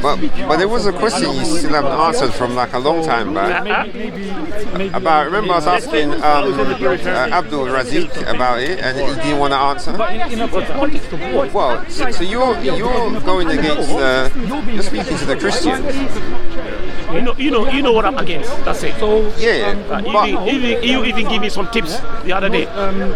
But there was a question you still haven't answered from like a long time back. About, remember I was asking Abdul Razik about it, and he didn't want to answer. Well, so you're going against you're speaking to the Christians. You know what I'm against. That's it. So Yeah. you even give me some tips the other day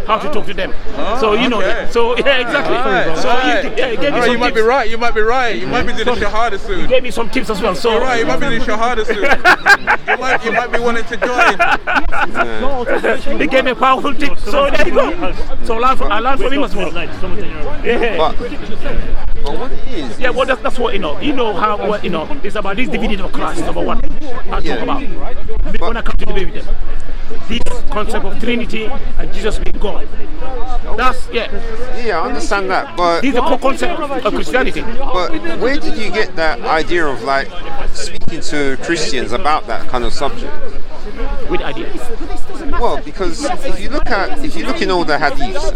how to talk to them. So you know. So yeah, exactly. So you gave me some you might tips. be right. You might be right. You might be doing the shahada soon. You gave me some tips as well. So Right, you might be doing shahada soon. you might be wanting to join. they gave me a powerful tip. So there you go. So I learned from him as well. Yeah. But what it is? Yeah, well, that's what, you know how, what, it's about this divinity of Christ, number one, I talk about. When I come to debate with them, this concept of Trinity and Jesus being God. That's, Yeah, I understand that, but this is the core concept of Christianity. But where did you get that idea of like speaking to Christians about that kind of subject? With idea. Well, because if you look in all the hadiths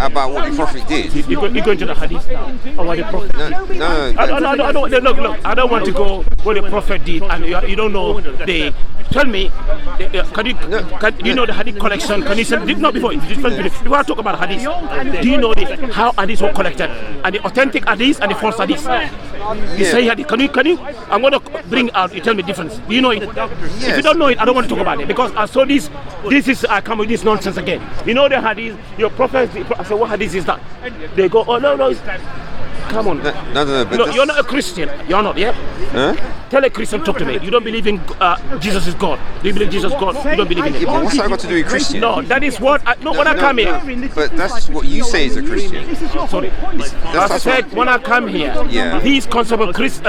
about what the Prophet did. You go into the hadith now, or what the Prophet did. No. Look, I don't want to go what the Prophet did, and you don't know the. Tell me, do you know the hadith collection? Can you say, not before I talk about hadith, do you know how hadiths were collected, and the authentic hadiths and the false hadiths? You say hadith. Can you? I'm going to bring out. You tell me the difference. Do you know it? Yes. If you don't know it, I don't want to talk about it because I saw this. I come with this nonsense again. You know the hadith. Your prophet. I say, what hadith is that? They go, oh no. Come on. No. But You're not a Christian. You're not, yeah? Huh? Tell a Christian, talk to me. You don't believe in Jesus is God. Do you believe Jesus is God? You don't believe in it. Yeah, but what's that got to do with Christian? No, that is what I come here. But that's what you say is a Christian. Sorry. I said when I come here, this concept of Trinity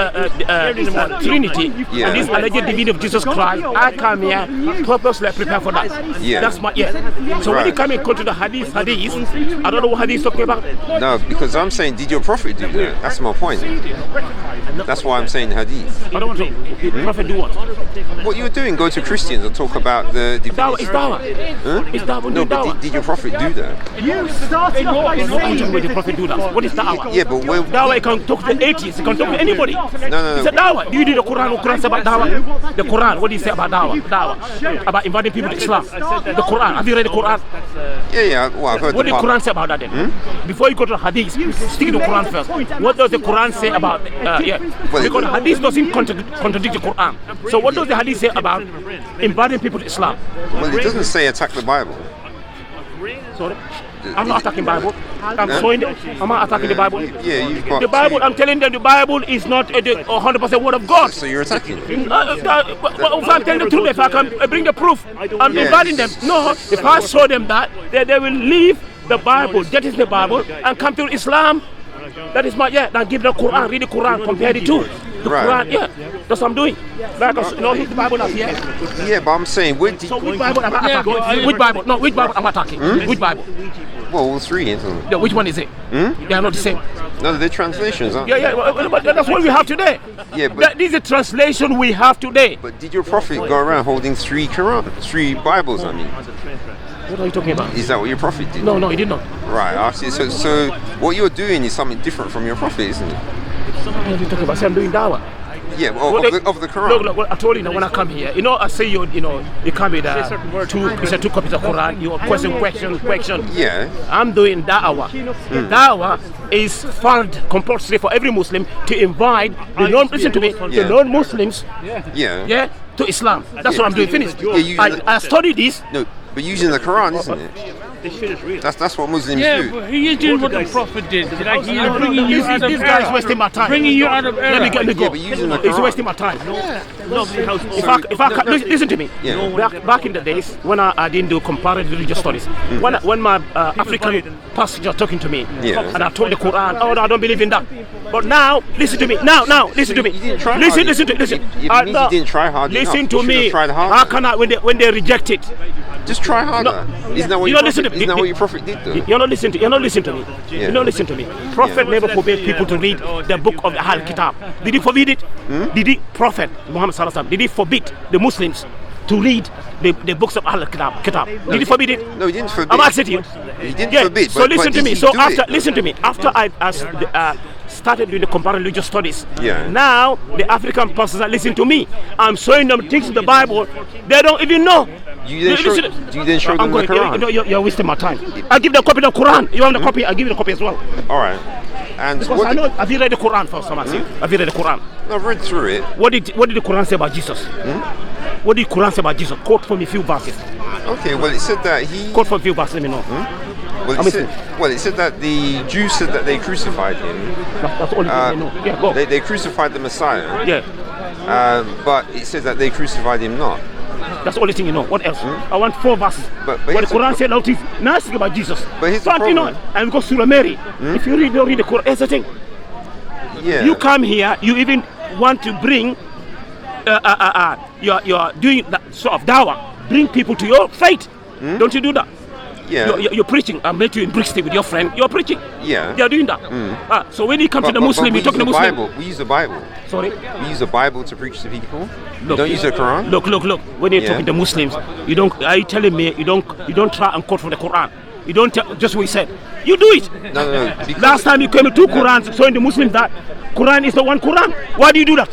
and this alleged divinity of Jesus Christ, I come here purposely prepare for that. Yeah. That's my So when you come and go to the hadith, I don't know what hadith is talking about. No, because I'm saying, did your Prophet do that? That's my point. That's why I'm saying hadith. I don't want to. Did the Prophet do what? What you're doing, go to Christians and talk about the divinity. It's dawah. Huh? It's dawah. No, but did your Prophet do that? You started off by saying where the Prophet do that. What is dawah? Yeah, but when Dawah, you can talk to atheists, you can talk to anybody. No. It's a dawah. Do you read the Quran? The Quran say about dawah? The Quran, what do you say about dawah? About inviting people to Islam. The Quran. Have you read the Quran? Yeah. Well, I've heard What the did the Quran say about that then? Before you go to the hadith, stick to the Quran first. What does the Quran say about because the hadith doesn't contradict the Quran. So what does the hadith say about inviting people to Islam? Well, it doesn't say attack the Bible. Sorry? I'm not attacking the Bible. I'm showing them. I'm not attacking the Bible. Yeah, you've got the Bible. I'm telling them the Bible is not 100% word of God. So you're attacking. But if I'm telling the truth, if I can bring the proof, I'm inviting them. No, if I show them that, they will leave the Bible, that is the Bible, and come to Islam. That is my now give the Quran, read the Quran, compare the two. The Quran, that's what I'm doing. Like the Bible not here. Yeah, but I'm saying which Bible am I attacking? Which Bible? No, which Bible am I attacking? Which Bible? Well, all three, isn't it? Yeah, which one is it? They are not the same. No, they're translations, aren't they? But that's what we have today. Yeah, but this is a translation we have today. But did your Prophet go around holding three Bibles? I mean. What are you talking about? Is that what your Prophet did? No, he did not. Right, I see. So what you're doing is something different from your Prophet, isn't it? What are you talking about? Say I'm doing dawah. Yeah, of the Quran. Look, I told you when I come here, I say you come with two copies of Quran, you question. Yeah. I'm doing dawah. Dawah is compulsory for every Muslim to invite the non-Muslims to Islam. That's what I'm doing. Finished. I studied this. No, but using the Quran, isn't it? That's what Muslims do. Yeah, but he is doing what the Prophet did. Like he's bringing you out of This guy is wasting my time. Bringing you out of error. Let me go. Yeah, but using the He's Quran. wasting my time. If I listen to me. Yeah. Back in the days when I didn't do comparative religious studies, when my African pastor talking to me, and I told the Quran, no, I don't believe in that. But now, listen to me. Now, listen to me. You didn't try listen. You didn't try hard enough. Listen to You should me. have tried harder. How can I when they reject it? Just try harder. Isn't that what your Prophet did though? You're not listening to me. You're not listening to me. Prophet never forbade people to read the book of the Al-Kitab. Did he forbid it? Prophet Muhammad Sallallahu did he forbid the Muslims to read the books of Al-Kitab? Did he forbid it? No, he didn't forbid. I'm asking you. He didn't forbid. So listen to me. So listen to me. After I started doing the comparative religious studies. Yeah. Now the African pastors are listening to me. I'm showing them things in the Bible they don't even know. You didn't show them the Quran. You're wasting my time. I'll give them a copy of the Quran. You want the copy? I'll give you the copy as well. All right. And because I know, have you read the Quran first? Have you read the Quran? I've read through it. What did the Quran say about Jesus? What did the Quran say about Jesus? Quote from a few verses. Okay, well it said that he... Quote from a few verses, let me know. Well, it said that the Jews said that they crucified him. That's all I know. Yeah, go. They crucified the Messiah. Yeah. But it said that they crucified him not. That's the only thing you know. What else? I want 4 verses. But the Quran said out is nothing about Jesus. But here's the problem. You know, and go Surah Mary. If you don't read the Quran, that's the thing. Yeah. You come here, you even want to bring, you're doing that sort of dawah, bring people to your faith. Don't you do that? Yeah. You're preaching. I met you in Brixton with your friend. You're preaching. Yeah. You're doing that. So when you come to the Muslim, you talk to the Muslim. We use the Bible. Sorry? We use the Bible to preach to people. Look, don't use the Quran. Look. When you're talking to Muslims, you don't. Are you telling me you don't try and quote from the Quran? You don't just what he said. You do it. No. Last time you came with 2 Qurans showing the Muslims that Quran is the one Quran. Why do you do that?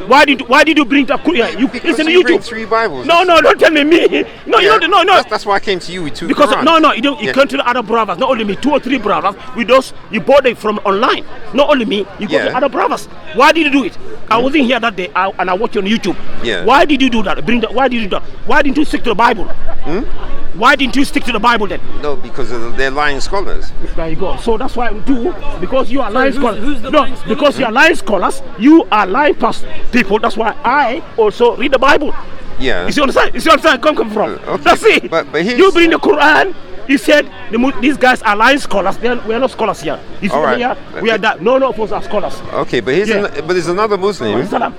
Why did you bring that Quran? You listen to YouTube. Bring 3 Bibles. No, don't tell me. No, yeah, you don't. No. That's why I came to you with 2 because Qurans. No, you don't. You come to the other brothers. Not only me, 2 or 3 brothers. With those, you bought them from online. Not only me, you go to other brothers. Why did you do it? I wasn't here that day, and I watched you on YouTube. Yeah. Why did you do that? Why did you do that? Why didn't you stick to the Bible? Why didn't you stick to the Bible then? No, because they're lying scholars. There you go. So that's why I do. Because you are lying scholars. Because you are lying scholars. You are lying past people. That's why I also read the Bible. Yeah. You see what I'm saying? Come from. Okay. That's it. But you bring the Quran. You said these guys are lying scholars. We are not scholars here. You see right. here? We are that. No, of us are scholars. Okay, but there's another Muslim. So I'm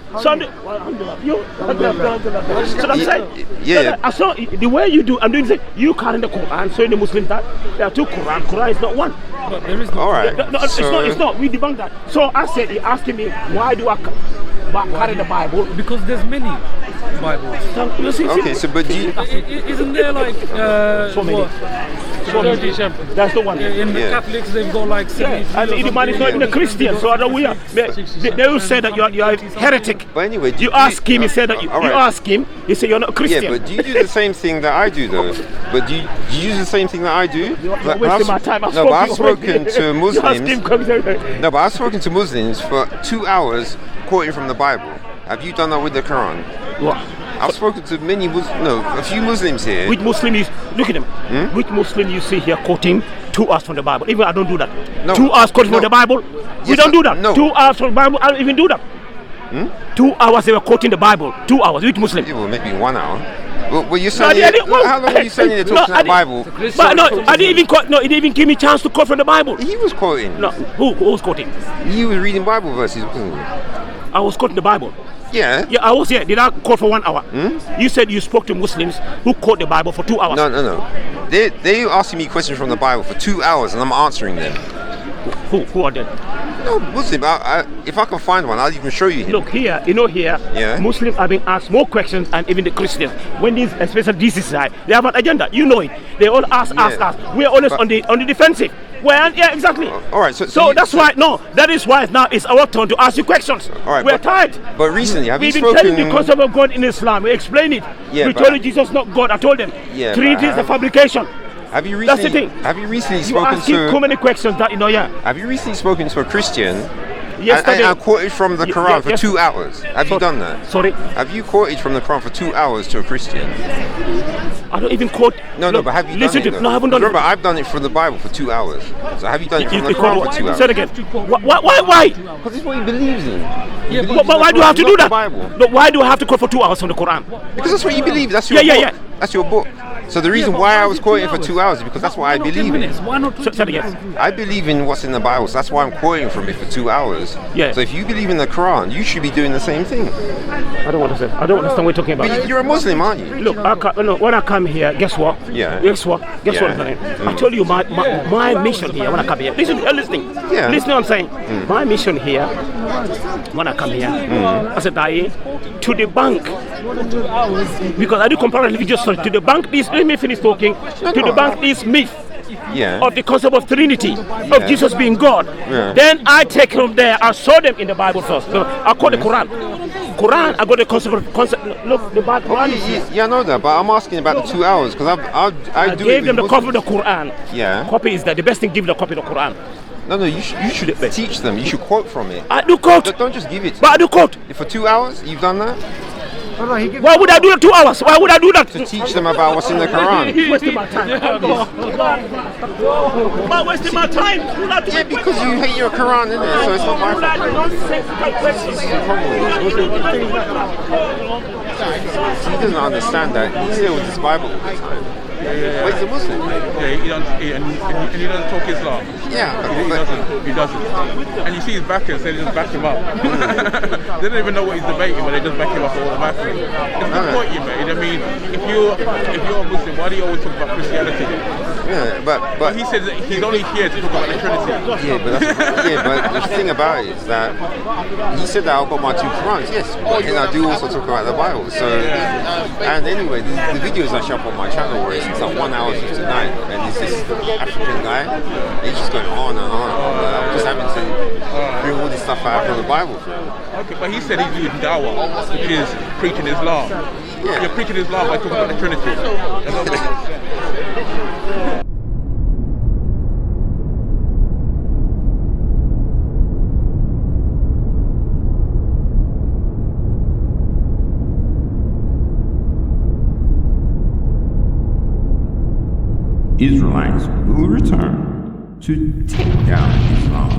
saying. Yeah. So the way you do, I'm doing this. You carrying the Quran, showing the Muslims that there are 2 Quran. Quran is not one. But there is no. All right. No, it's not. We debunk that. So I said, he asking me, why do I carry the Bible? Because there's many Bibles. Okay, so but isn't there like so many? That's the one. In the Catholics, they've got like 70. And the man is not even a Christian, so I don't know. They will say that you're a heretic. But anyway, you ask him, he said that you ask him, he said you're not a Christian. Yeah, but do you do the same thing that I do though? But do you use the same thing that I do? You're wasting my time. No, but I've spoken to Muslims. No, but I've spoken to Muslims for 2 hours quoting from the Bible. Have you done that with the Quran? What? I've spoken to a few Muslims here. Which Muslim is, look at them. Which Muslim you see here quoting 2 hours from the Bible? Even I don't do that. No, 2 hours quoting from the Bible? We don't do that. No. 2 hours from the Bible, I don't even do that. 2 hours they were quoting the Bible. 2 hours. Which Muslim? Yeah, well, maybe 1 hour. Well, you're saying how long are you saying they're talking about the Bible? But no, I didn't even quote. No, he didn't even give me a chance to quote from the Bible. He was quoting. No, who was quoting? He was reading Bible verses, wasn't he? I was quoting the Bible. Yeah. Yeah, I was here. Did I quote for 1 hour? You said you spoke to Muslims who quote the Bible for 2 hours. No. They asking me questions from the Bible for 2 hours and I'm answering them. Who are they? No, Muslim. If I can find one, I'll even show you him. Look here, Yeah. Muslims are being asked more questions, and even the Christians. When these, especially this side, they have an agenda. You know it. They all ask. We're always on the defensive. Well, yeah, exactly. All right. So that's why. No, that is why now it's our turn to ask you questions. All right. We're tired. But recently, have you We've spoken? been telling the concept of God in Islam. We explain it. Yeah, we told you Jesus is not God. I told them. Yeah, Trinity is a fabrication. Have you recently? That's the thing. Have you recently You spoken asking to? too many questions that you know. Yeah. Have you recently spoken to a Christian? Yesterday. And quoted from the Quran for 2 hours. Have you done that? Sorry. Have you quoted from the Quran for 2 hours to a Christian? I don't even quote. No, but have you listen done it? To no, I haven't done Remember, it. I've done it from the Bible for 2 hours. So have you done it from the Quran for 2 hours? Say it again. Why? Because it's what he believes in. But why do I have to do that? Bible. No, why do I have to quote for 2 hours from the Quran? Because that's what you believe. That's your book. Yeah. That's your book. So the reason why I was quoting for 2 hours is because that's what I believe in. Say it again. I believe in what's in the Bible, so that's why I'm quoting from it for 2 hours. Yeah. So if you believe in the Quran, you should be doing the same thing. I don't understand what you're talking about. But you're a Muslim, aren't you? Look, when I come here, guess what? Yeah. Guess what I'm saying? I told you my mission here when I come here. Listen, listening. Yeah. Listen what I'm saying. My mission here, when I come here, I said, to debunk, because I do comparative religious study, to debunk this, let me finish talking, to debunk this myth Yeah. of the concept of trinity, of Jesus being God. Yeah. Then I take them there. I show them in the Bible first. I quote the Quran. Quran, I got the concept. Look, the Bible. Quran is here. Yeah, I know that, but I'm asking about the 2 hours because I do gave it them the with copy of the Muslims. Quran. Yeah. Copy is that the best thing. Give the copy of the Quran. No, you should teach them. You should quote from it. I do quote. Don't just give it. But I do quote. For 2 hours, you've done that? Why would I do that 2 hours? Why would I do that? To teach them about what's in the Quran. Wasting my time. Why wasting my time? Yeah, because you hate your Quran, innit? So it's not my fault. He doesn't understand that. He still with his Bible all the time. But he's a Muslim. Yeah, he doesn't talk Islam. Yeah, He doesn't. And you see his backers, they just back him up. They don't even know what he's debating, but they just back him up automatically. It's the point you made. I mean, if you're a Muslim, why do you always talk about Christianity? Yeah, but He says that he's only here to talk about the Trinity. but the thing about it is that he said that I've got my 2 Qurans, yes, but then I do also talk about the Bible. So, and anyway, the videos I show up on my channel where it's like 1 hour 59, and it's this African guy, and he's just going on and on and on. I'm just having to bring all this stuff out from the Bible for him. Okay, but he said he's doing dawah, which is preaching Islam. Yeah. You're preaching Islam by talking about the Trinity. Israelites will return to take down Islam.